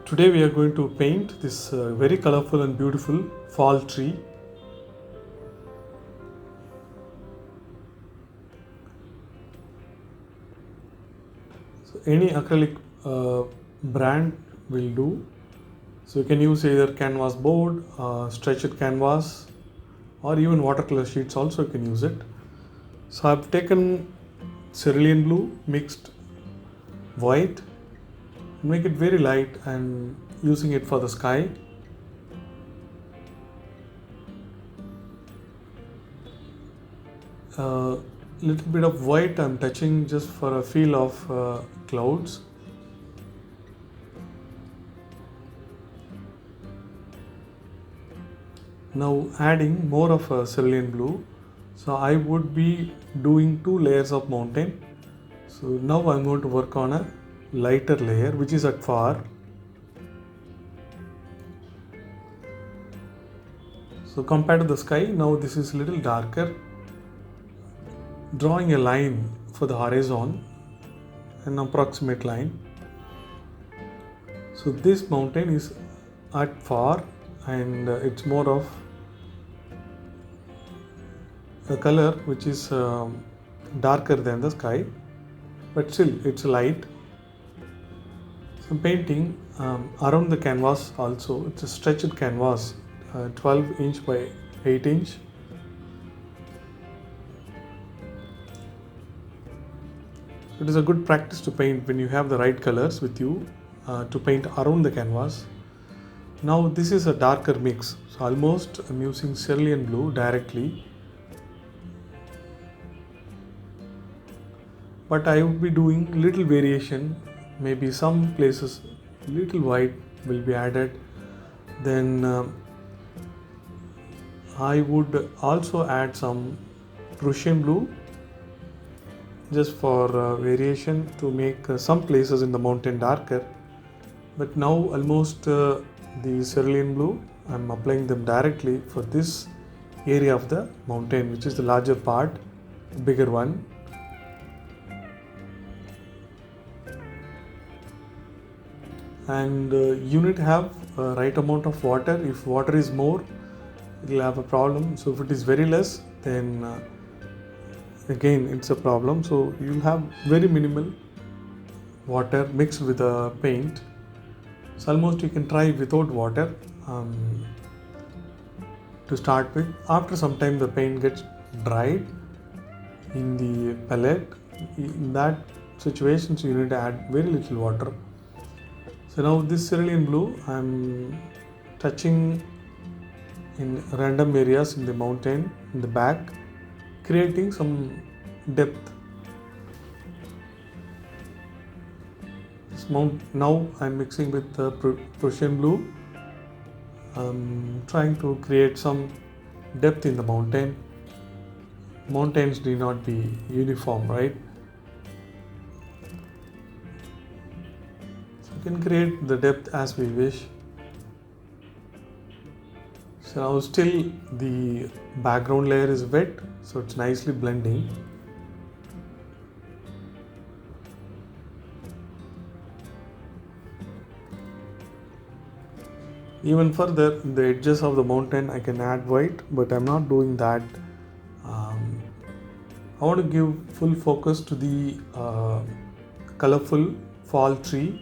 Today we are going to paint this very colorful and beautiful fall tree. So any acrylic brand will do. So you can use either canvas board, stretched canvas, or even watercolor sheets also you can use it. So I've taken cerulean blue mixed white, make it very light and using it for the sky. Little bit of white I'm touching just for a feel of clouds. Now adding more of a cerulean blue. So I would be doing 2 layers of mountain. So now I'm going to work on a lighter layer which is at far. So compared to the sky, now this is a little darker. Drawing a line for the horizon, an approximate line. So this mountain is at far and it's more of a color which is darker than the sky, but still it's light. So I'm painting around the canvas also. It's a stretched canvas, 12 inch by 8 inch. It is a good practice to paint when you have the right colors with you to paint around the canvas. Now this is a darker mix, so almost I'm using cerulean blue directly, but I would be doing little variation. Maybe some places little white will be added. Then I would also add some Prussian blue just for variation to make some places in the mountain darker. But now almost the cerulean blue I'm applying them directly for this area of the mountain, which is the larger part, bigger one. And you need to have right amount of water. If water is more, it will have a problem. So if it is very less, then again it's a problem. So you'll have very minimal water mixed with the paint. So almost you can try without water to start with. After some time the paint gets dried in the palette. In that situation, so you need to add very little water. So now this cerulean blue I'm touching in random areas in the mountain in the back, creating some depth. Now I'm mixing with the Prussian blue. I'm trying to create some depth in the mountain. Mountains need not be uniform, right? So we can create the depth as we wish. So now still the background layer is wet, so it's nicely blending. Even further, in the edges of the mountain I can add white, but I'm not doing that. I want to give full focus to the colorful fall tree.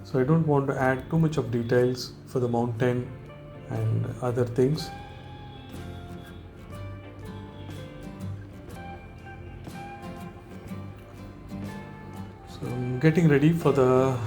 So I don't want to add too much of details for the mountain and other things. So I'm getting ready for the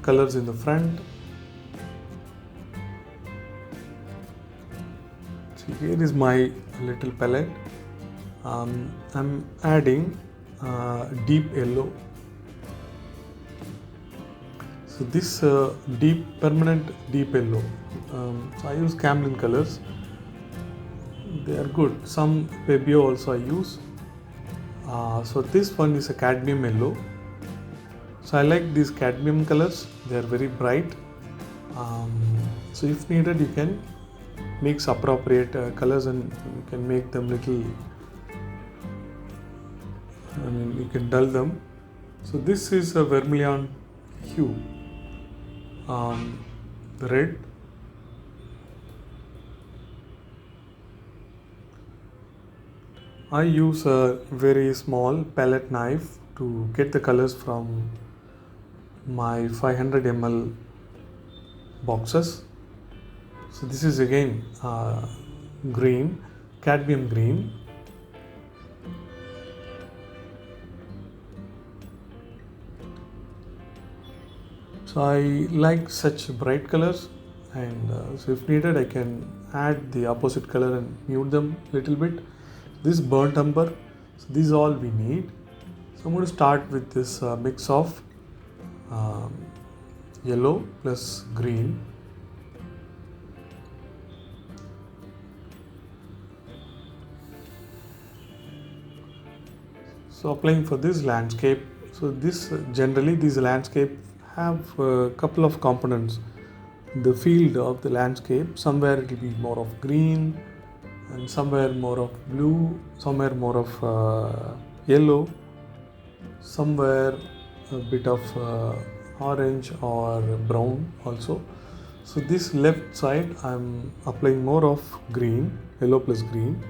colors in the front. So here is my little palette. I'm adding deep yellow. So this permanent deep yellow. So I use Camlin colors. They are good. Some Pebeo also I use. So this one is a cadmium yellow. So I like these cadmium colors. They are very bright. So if needed, you can mix appropriate colors and you can make them little I mean, you can dull them. So this is a vermilion hue, the red. I use a very small palette knife to get the colors from my 500 ml boxes. So this is again green, cadmium green. So I like such bright colors, and so if needed I can add the opposite color and mute them a little bit. This burnt umber, so this is all we need. So I'm going to start with this mix of um, yellow plus green. So applying for this landscape, so this generally these landscape have a couple of components. The field of the landscape, somewhere it will be more of green, and somewhere more of blue, somewhere more of yellow, somewhere a bit of orange or brown also. So this left side I'm applying more of green, yellow plus green.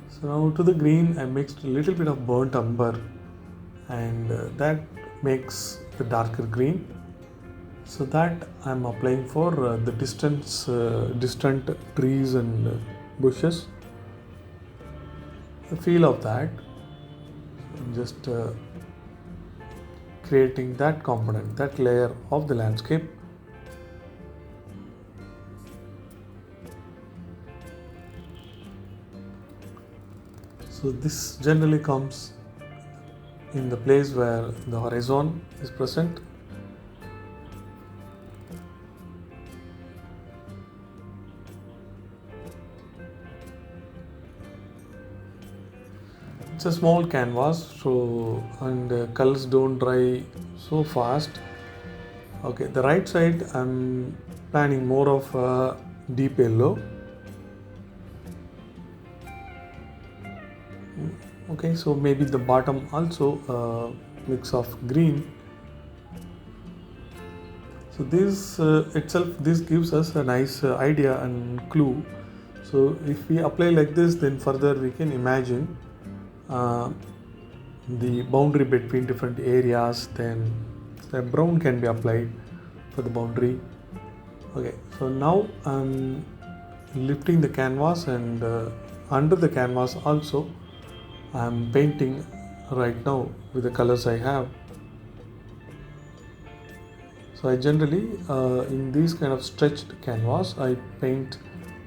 So now to the green I mixed a little bit of burnt umber, and that makes the darker green. So that I'm applying for the distant trees and bushes. The feel of that, I'm just creating that component, that layer of the landscape. So this generally comes in the place where the horizon is present. It's a small canvas, so and colors don't dry so fast. Okay, the right side I'm planning more of a deep yellow. Okay, so maybe the bottom also mix of green. So this itself, this gives us a nice idea and clue. So if we apply like this, then further we can imagine the boundary between different areas. Then the brown can be applied for the boundary. Okay, so now I'm lifting the canvas, and under the canvas also I'm painting right now with the colors I have. So I generally in these kind of stretched canvas I paint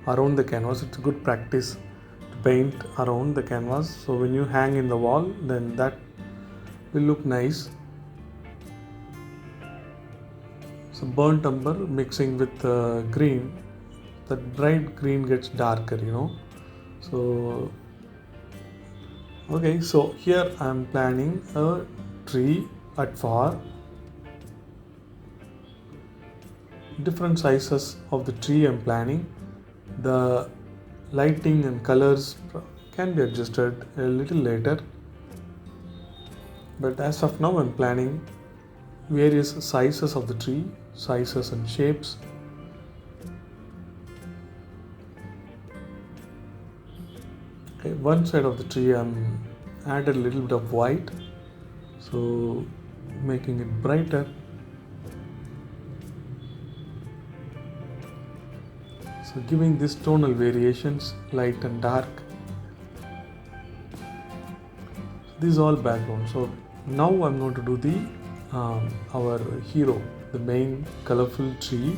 around the canvas. It's a good practice to paint around the canvas, so when you hang in the wall, then that will look nice. So burnt umber mixing with green, that bright green gets darker, So okay, so here I am planning a tree at far. Different sizes of the tree I am planning. The lighting and colors can be adjusted a little later, but as of now I am planning various sizes of the tree, sizes and shapes. Okay, one side of the tree I'm added a little bit of white, so making it brighter. So giving this tonal variations, light and dark. This is all background. So now I'm going to do the our hero, the main colorful tree.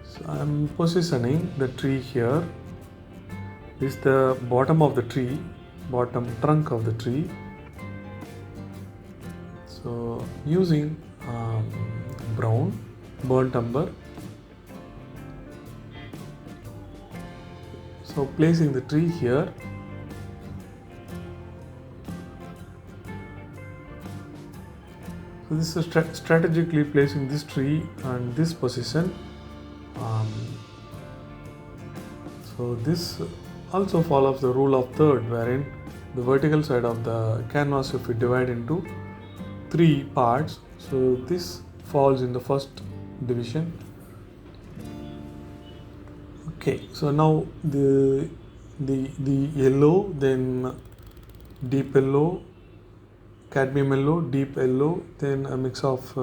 So I'm positioning the tree here. This is the bottom of the tree, bottom trunk of the tree. So using brown, burnt umber. So placing the tree here. So this is strategically placing this tree and this position. So this also follows the rule of third, wherein the vertical side of the canvas, if we divide into 3 parts, so this falls in the first division. Okay, so now the yellow, then deep yellow, cadmium yellow, deep yellow, then a mix of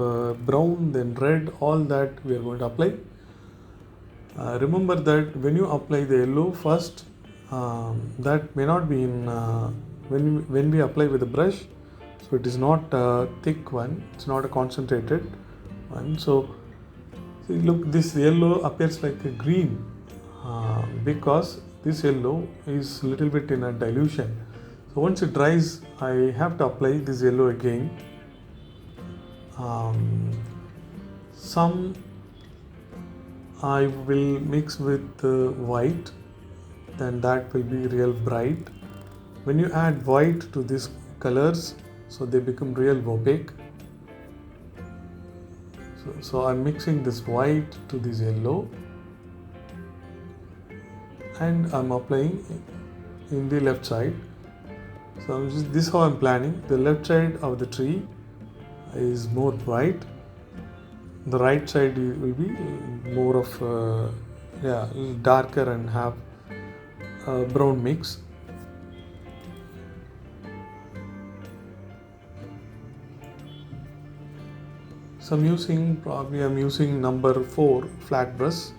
brown, then red, all that we are going to apply. Remember that when you apply the yellow first, that may not be in when we apply with the brush, so it is not a thick one, it's not a concentrated one. So see, look, this yellow appears like a green because this yellow is little bit in a dilution. So once it dries, I have to apply this yellow again. Some I will mix with white, then that will be real bright. When you add white to these colors, so they become real opaque. So I'm mixing this white to this yellow, and I'm applying in the left side. So this is how I'm planning. The left side of the tree is more bright. The right side will be more of darker and have a brown mix. So I'm using number 4 flat brush.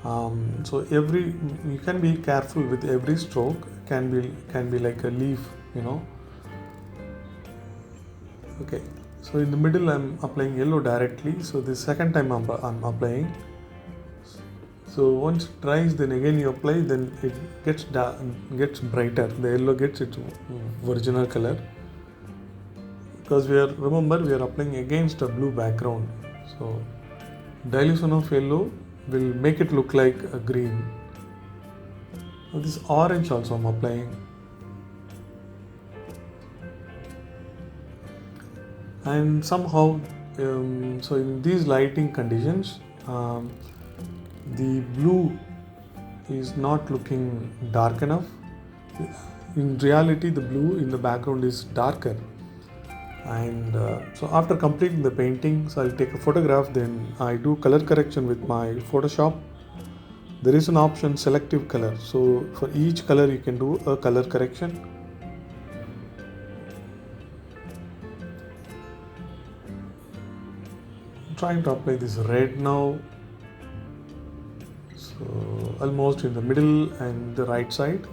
So you can be careful with every stroke. Can be like a leaf, Okay, so in the middle I'm applying yellow directly. So the second time I'm applying. So once it dries, then again you apply, then it gets brighter. The yellow gets its original color. Because remember we are applying against a blue background. So dilution of yellow will make it look like a green. Now this orange also I'm applying. And somehow, so in these lighting conditions, the blue is not looking dark enough. In reality, the blue in the background is darker. And so after completing the painting, so I'll take a photograph, then I do color correction with my Photoshop. There is an option selective color, so for each color you can do a color correction. I'm trying to apply this red now, so almost in the middle and the right side.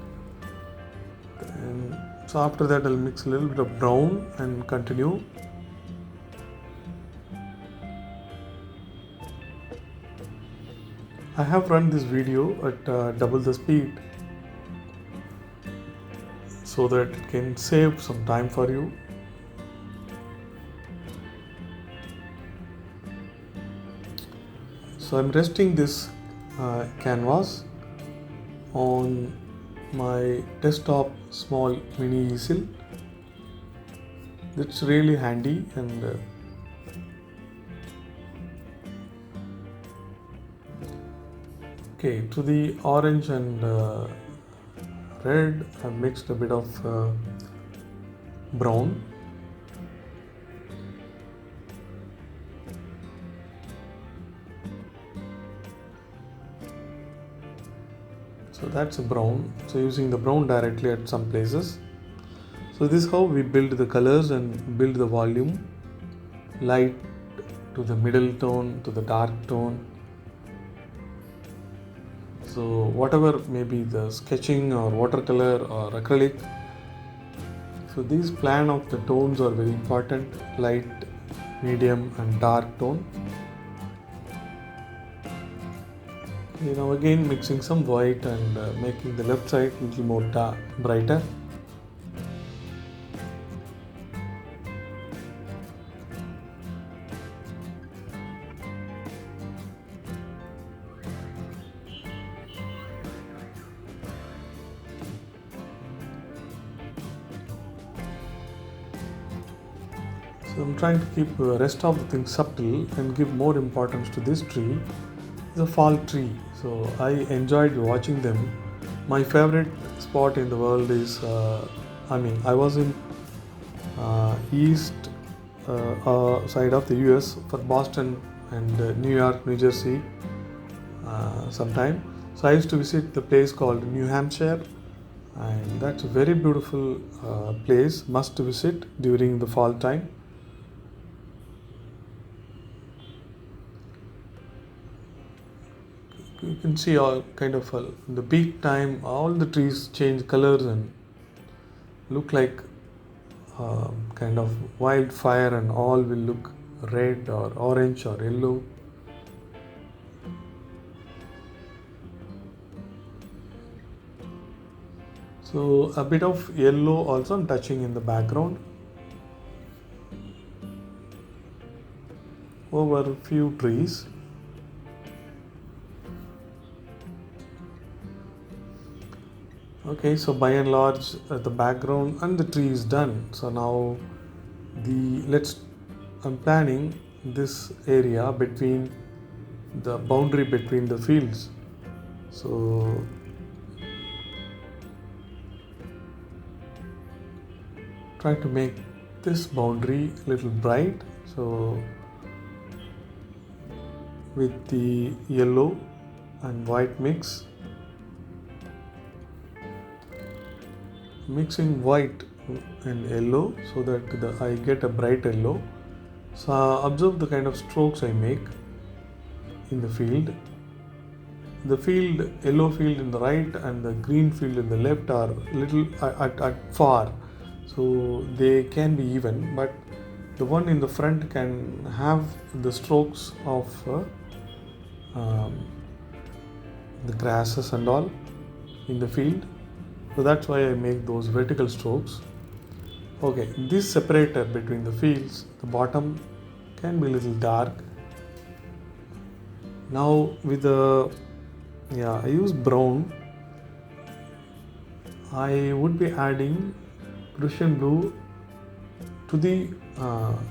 And so after that I'll mix a little bit of brown and continue. I have run this video at double the speed so that it can save some time for you. So I'm resting this canvas on my desktop small mini easel. It's really handy, and okay, to the orange and red I've mixed a bit of brown. So that's a brown, so using the brown directly at some places. So this is how we build the colors and build the volume, light to the middle tone to the dark tone. So whatever may be the sketching or watercolor or acrylic, so these plan of the tones are very important, light, medium and dark tone. Again mixing some white and making the left side a little more brighter. So I'm trying to keep the rest of the things subtle and give more importance to this tree. It's a fall tree, so I enjoyed watching them My favorite spot in the world is, I was in east side of the US for Boston and New York, New Jersey sometime. So I used to visit the place called New Hampshire, and that's a very beautiful place, must visit during the fall time. You can see all kind of in the peak time, all the trees change colors and look like kind of wildfire, and all will look red or orange or yellow. So a bit of yellow also I'm touching in the background over a few trees. Okay, so by and large the background and the tree is done. So now I'm planning this area between the boundary between the fields. So try to make this boundary a little bright. So with the yellow and white mixing white and yellow so that I get a bright yellow. So observe the kind of strokes I make in the field. The yellow field in the right and the green field in the left are little at far, so they can be even, but the one in the front can have the strokes of the grasses and all in the field. So that's why I make those vertical strokes. Okay, this separator between the fields, the bottom can be a little dark. Now with I use brown. I would be adding Prussian blue to the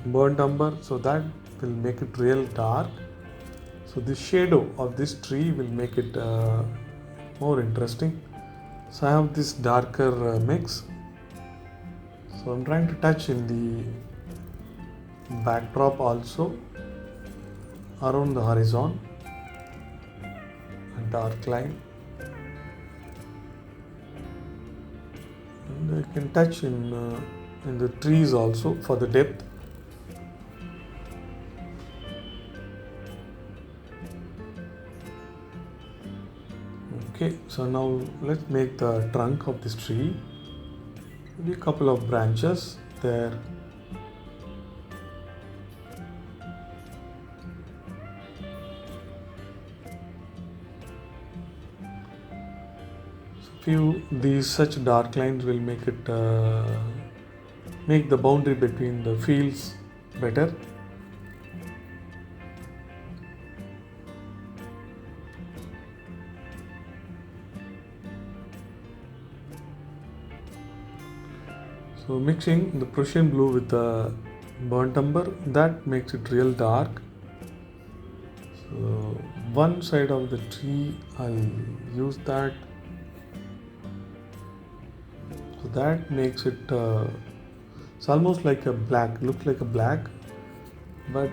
burnt umber, so that will make it real dark. So the shadow of this tree will make it more interesting. So I have this darker mix. So I'm trying to touch in the backdrop also around the horizon, a dark line. And I can touch in the trees also for the depth. Okay, so now let's make the trunk of this tree. Maybe a couple of branches there. These such dark lines will make it make the boundary between the fields better. So mixing the Prussian blue with the burnt umber, that makes it real dark. So one side of the tree I'll use that. So that makes it it's almost like a black, looks like a black, but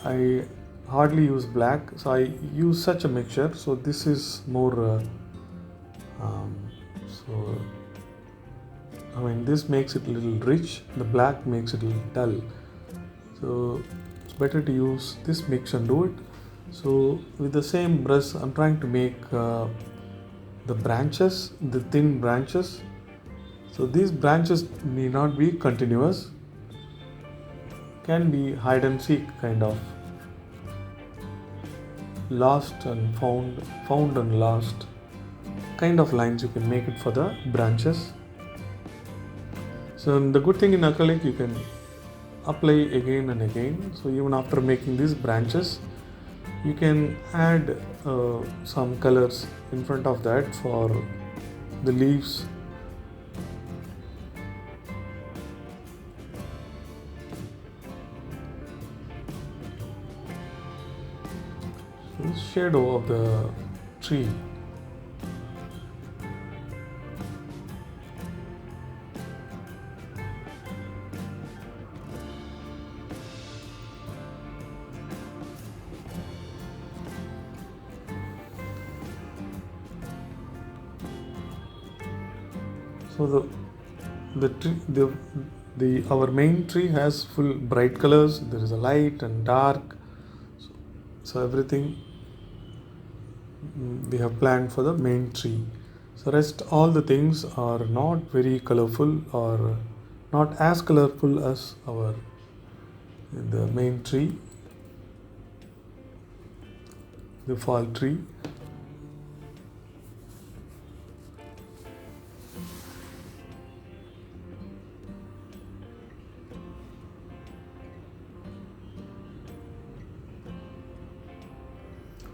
I hardly use black, so I use such a mixture. So this is more this makes it a little rich, the black makes it a little dull. So it's better to use this mix and do it. So with the same brush I'm trying to make the branches, the thin branches. So these branches need not be continuous, can be hide and seek kind of, lost and found, found and lost kind of lines you can make it for the branches. So the good thing in acrylic, you can apply again and again. So even after making these branches, you can add some colors in front of that for the leaves. So the shadow of the tree. So the tree, the our main tree has full bright colors. There is a light and dark. So everything we have planned for the main tree. So rest all the things are not very colorful or not as colorful as our the main tree, the fall tree.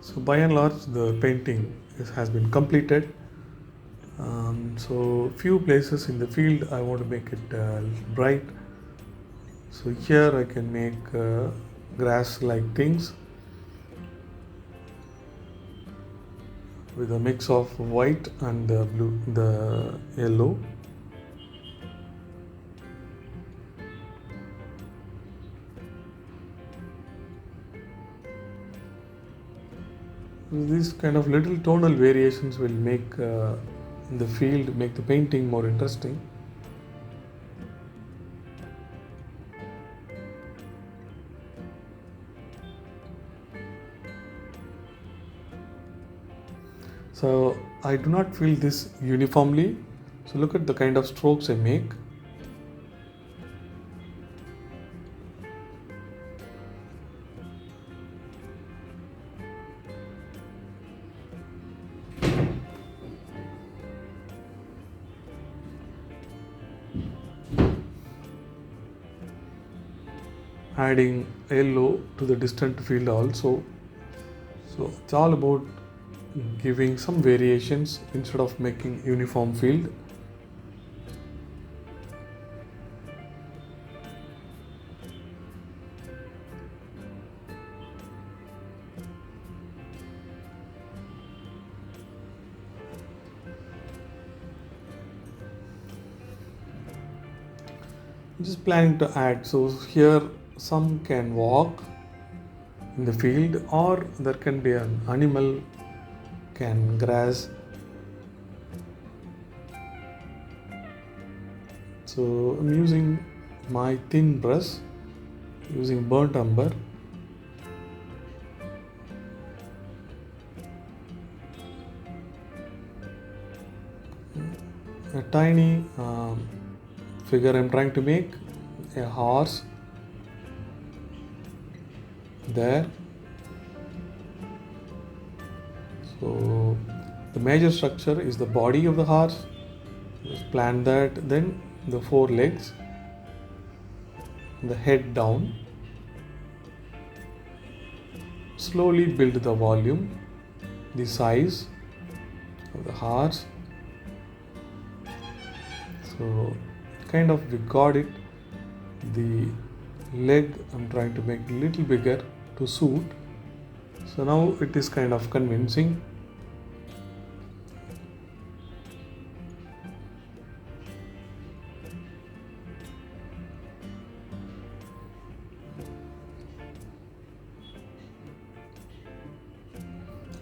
So by and large the painting has been completed. So few places in the field I want to make it bright. So here I can make grass like things with a mix of white and the blue, the yellow. These kind of little tonal variations will make the field, make the painting more interesting. So I do not fill this uniformly. So look at the kind of strokes I make. Adding yellow to the distant field also. So it's all about giving some variations instead of making uniform field. Just planning to add, so here some can walk in the field, or there can be an animal can graze. So I'm using my thin brush, using burnt umber. A tiny figure I'm trying to make, a horse there. So the major structure is the body of the horse. Just plan that, then the four legs, the head down. Slowly build the volume, the size of the horse. So kind of we got it. The leg I'm trying to make a little bigger to suit. So now it is kind of convincing.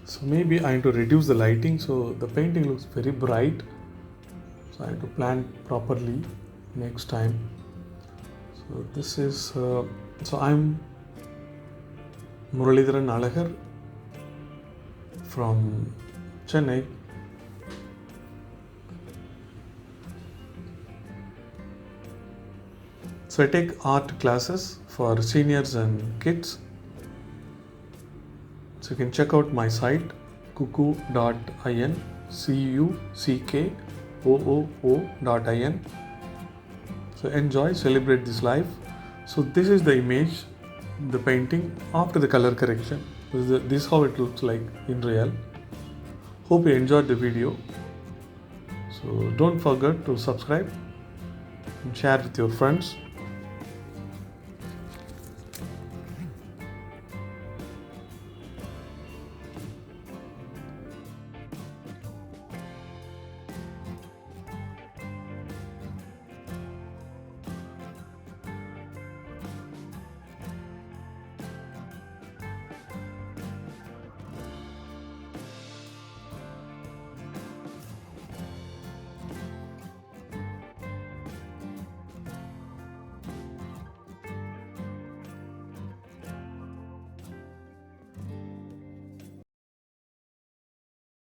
So maybe I need to reduce the lighting so the painting looks very bright. So I have to plan properly next time. So this is, so I'm Muralidharan Alagar from Chennai. So I take art classes for seniors and kids. So you can check out my site cuckoo.in, cuckoo.in. So enjoy, celebrate this life. So this is the image, the painting after the color correction. This is how it looks like in real. Hope you enjoyed the video. So don't forget to subscribe and share with your friends.